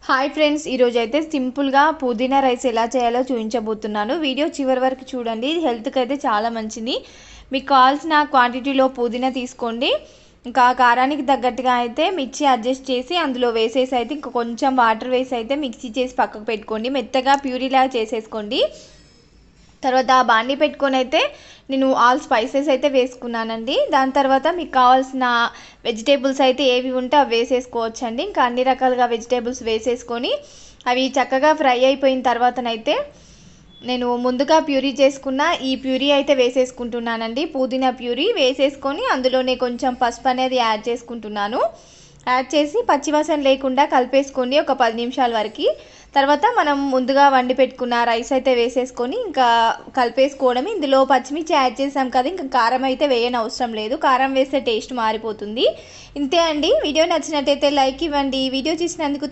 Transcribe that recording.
Hi friends, ఈరోజు అయితే సింపుల్గా పుదీనా రైస్ ఎలా చేయాలో చూపించబోతున్నాను. వీడియో చివరి వరకు చూడండి. హెల్త్కి అయితే చాలా మంచిది. మీకు కావాల్సిన క్వాంటిటీలో పుదీనా తీసుకోండి. ఇంకా కారానికి తగ్గట్టుగా అయితే మిర్చి అడ్జస్ట్ చేసి అందులో వేసేసి అయితే ఇంకా కొంచెం వాటర్ వేసి అయితే మిక్సీ చేసి పక్కకు పెట్టుకోండి. మెత్తగా ప్యూరీలాగా చేసేసుకోండి. తర్వాత బాండీ పెట్టుకొని అయితే నేను ఆల్ స్పైసెస్ అయితే వేసుకున్నానండి. దాని తర్వాత మీకు కావాల్సిన వెజిటేబుల్స్ అయితే ఏవి ఉంటే అవి వేసేసుకోవచ్చండి. ఇంకా అన్ని రకాలుగా వెజిటేబుల్స్ వేసేసుకొని అవి చక్కగా ఫ్రై అయిపోయిన తర్వాతనైతే నేను ముందుగా ప్యూరీ చేసుకున్న ఈ ప్యూరీ అయితే వేసేసుకుంటున్నానండి. పుదీనా ప్యూరీ వేసేసుకొని అందులోనే కొంచెం పసుపు అనేది యాడ్ చేసుకుంటున్నాను. యాడ్ చేసి పచ్చివాసన లేకుండా కలిపేసుకోండి ఒక 10 నిమిషాల వరకు. తర్వాత మనం ముందుగా వండి పెట్టుకున్న రైస్ అయితే వేసేసుకొని ఇంకా కలిపేసుకోవడం. ఇందులో పచ్చిమిర్చి యాడ్ చేసాం కదా, ఇంకా కారం అయితే వేయని అవసరం లేదు. కారం వేస్తే టేస్ట్ మారిపోతుంది. ఇంతే అండి. వీడియో నచ్చినట్టయితే లైక్ ఇవ్వండి. వీడియో చూసినందుకు